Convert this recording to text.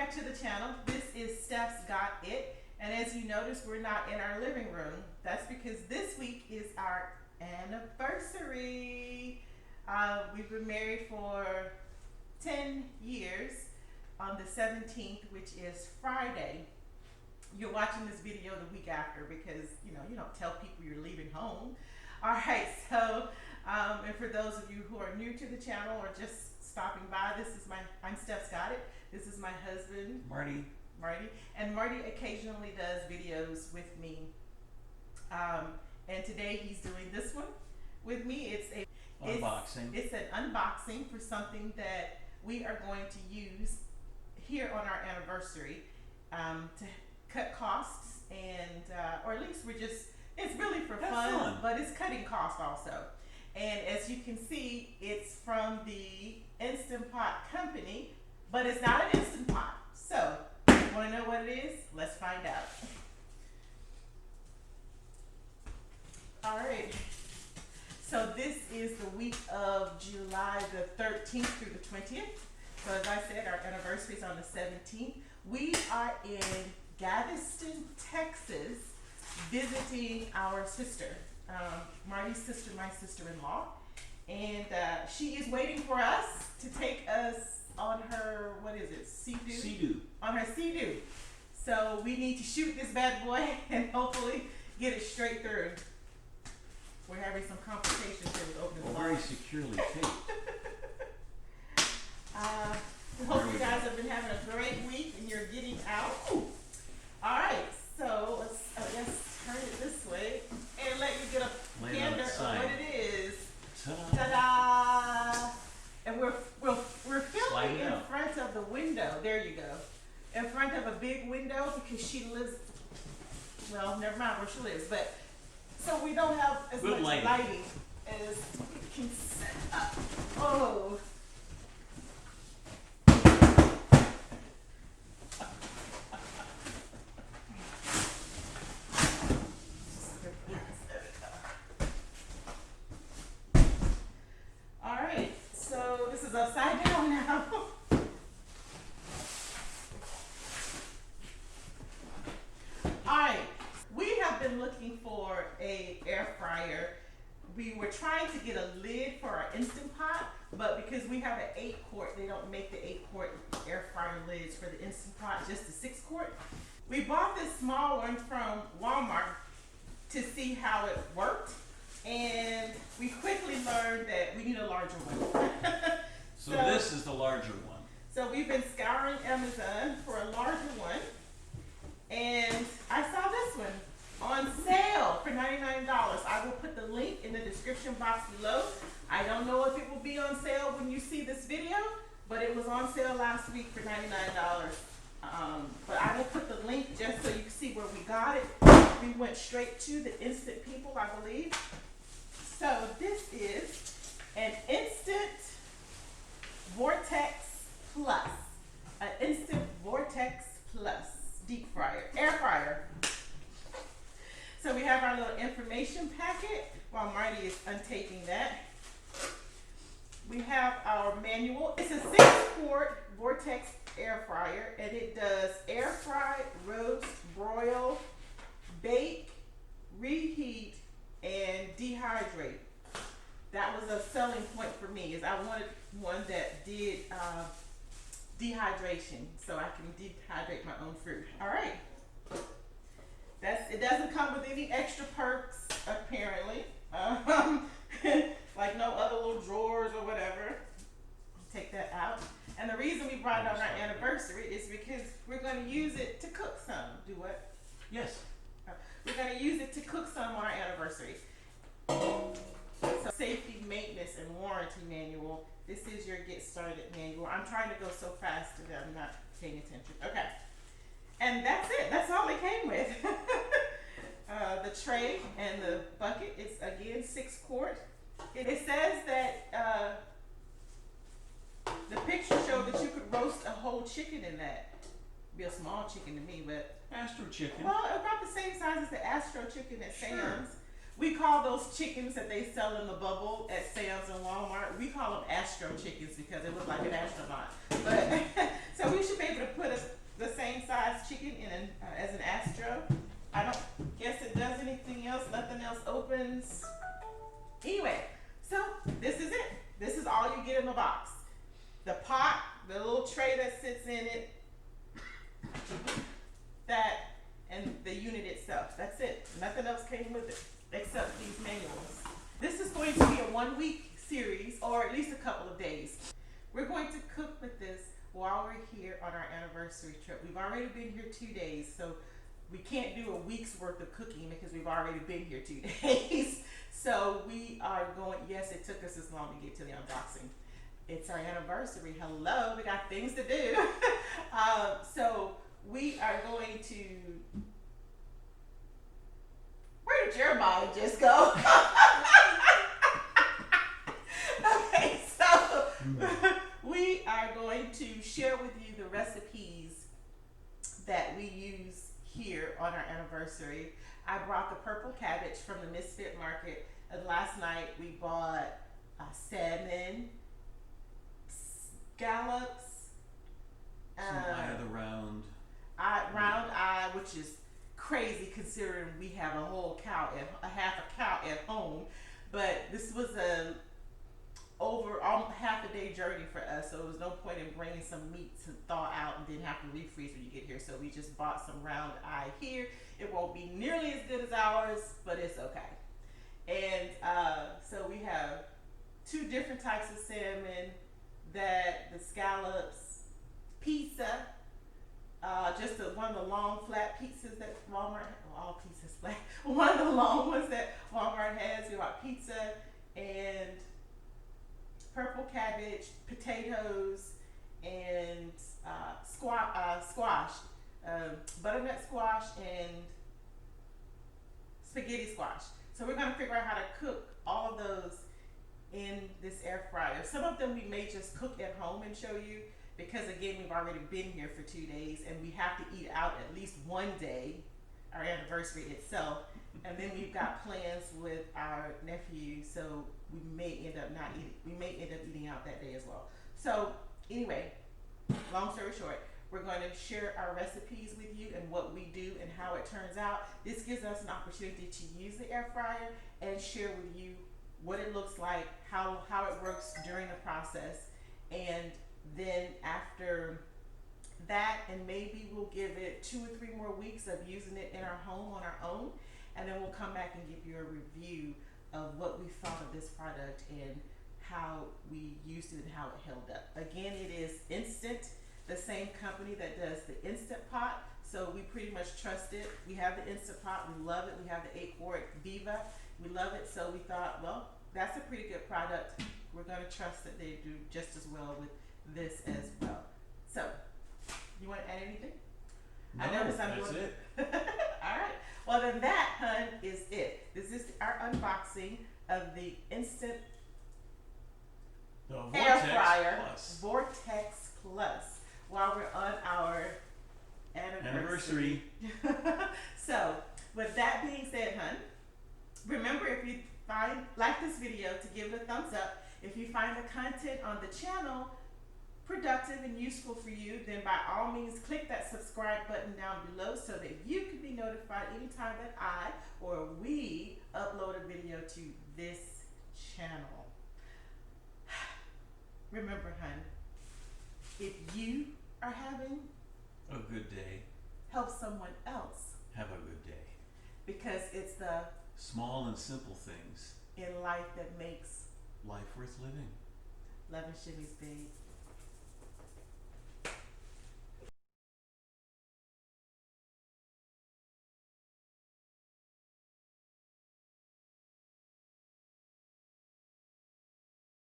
back to the channel. This is Stephsgotit, and as you notice, we're not in our living room. That's because this week is our anniversary. We've been married for 10 years on the 17th, which is Friday. You're watching this video the week after because, you don't tell people you're leaving home. All right, so, and for those of you who are new to the channel or just stopping by, I'm Stephsgotit. This is my husband, Marty. And Marty occasionally does videos with me. And today he's doing this one with me. It's an unboxing for something that we are going to use here on our anniversary to cut costs or at least it's really for fun, but it's cutting costs also. And as you can see, it's from the Instant Pot company, but it's not an Instant Pot. So, you want to know what it is? Let's find out. All right. So this is the week of July the 13th through the 20th. So as I said, our anniversary is on the 17th. We are in Galveston, Texas, visiting our sister, Marty's sister, my sister-in-law. And she is waiting for us to take us on her, Sea-Doo? On her Sea-Doo. So we need to shoot this bad boy and hopefully get it straight through. We're having some complications here with opening the door. Very securely taped. We hope you guys have been having a great week and you're getting out. All right, so let's turn it this way and let you get a gander of what it is. Ta-da! And we're filming in front of the window. There you go. In front of a big window because she lives. Well, never mind where she lives, but so we don't have as much lighting as we can set up. Oh. Upside down now. Alright, we have been looking for a air fryer. We were trying to get a lid for our Instant Pot, but because we have an 8-quart, they don't make the 8-quart air fryer lids for the Instant Pot, just the 6-quart. We bought this small one from Walmart to see how it worked, and we quickly learned that we need a larger one. So this is the larger one. So we've been scouring Amazon for a larger one, and I saw this one on sale for $99. I will put the link in the description box below. I don't know if it will be on sale when you see this video, but it was on sale last week for $99. But I will put the link just so you can see where we got it. We went straight to the Instant People, I believe. So this is an Instant Vortex Plus, an Instant Vortex Plus deep fryer, air fryer. So we have our little information packet while Marty is untaping that. We have our manual. It's a 6-quart Vortex air fryer, and it does air fry, roast, broil, bake, reheat, and dehydrate. That was a selling point for me, is I wanted one that did dehydration, so I can dehydrate my own fruit. All right, it doesn't come with any extra perks apparently, like no other little drawers or whatever. Take that out. And the reason we brought it on our anniversary is because we're going to use it to cook some. Do what? Yes. We're going to use it to cook some on our anniversary. So safety, maintenance, and warranty manual. This is your get started manual. I'm trying to go so fast that I'm not paying attention. Okay. And that's it. That's all it came with. The tray and the bucket. It's again 6-quart. It says that the picture showed that you could roast a whole chicken in that. Be a small chicken to me, but Astro chicken. Well, about the same size as the Astro chicken at Sam's. We call those chickens that they sell in the bubble at Sam's and Walmart, we call them Astro chickens because they look like an astronaut. But so we should be able to little tray that sits in it, that, and the unit itself. That's it. Nothing else came with it except these manuals. This is going to be a 1 week series, or at least a couple of days. We're going to cook with this while we're here on our anniversary trip. We've already been here 2 days, so we can't do a week's worth of cooking because we've already been here 2 days. So we are going, yes, it took us this long to get to the unboxing. It's our anniversary. Hello, we got things to do. So we are going to, where did Jeremiah just go? Okay, so we are going to share with you the recipes that we use here on our anniversary. I brought the purple cabbage from the Misfit Market. And last night we bought salmon, scallops, Some eye of the round. round eye, which is crazy considering we have a whole cow, half a cow at home. But this was a over half a day journey for us, so there was no point in bringing some meat to thaw out and then have to refreeze when you get here. So we just bought some round eye here. It won't be nearly as good as ours, but it's okay. And so we have 2 different types of salmon, that the scallops, pizza, just one of the long flat pizzas that Walmart, all pizzas flat, one of the long ones that Walmart has. We bought pizza and purple cabbage, potatoes, and squash, butternut squash, and spaghetti squash. So we're going to figure out how to cook all of those in this air fryer. Some of them we may just cook at home and show you, because again, we've already been here for 2 days and we have to eat out at least one day, our anniversary itself. And then we've got plans with our nephew, so we may end up eating out that day as well. So anyway, long story short, we're going to share our recipes with you and what we do and how it turns out. This gives us an opportunity to use the air fryer and share with you what it looks like, how it works during the process, and then after that, and maybe we'll give it 2 or 3 more weeks of using it in our home on our own, and then we'll come back and give you a review of what we thought of this product and how we used it and how it held up. Again, it is Instant, the same company that does the Instant Pot, so we pretty much trust it. We have the Instant Pot, we love it. We have the 8-quart Viva, we love it. So we thought, well, that's a pretty good product. We're going to trust that they do just as well with this as well. So, you want to add anything? No, I noticed I'm that's doing it. All right. Well, then that, hun, is it. This is our unboxing of the Instant The Air Vortex Fryer Plus. Vortex Plus while we're on our anniversary. So, with that being said, hun, remember, if you like this video, to give it a thumbs up. If you find the content on the channel productive and useful for you, then by all means click that subscribe button down below so that you can be notified anytime that I or we upload a video to this channel. Remember, hun, if you are having A good day. help someone else, Have a good day. because it's the Small and simple things. in life that makes Life worth living. love and shimmies, babe.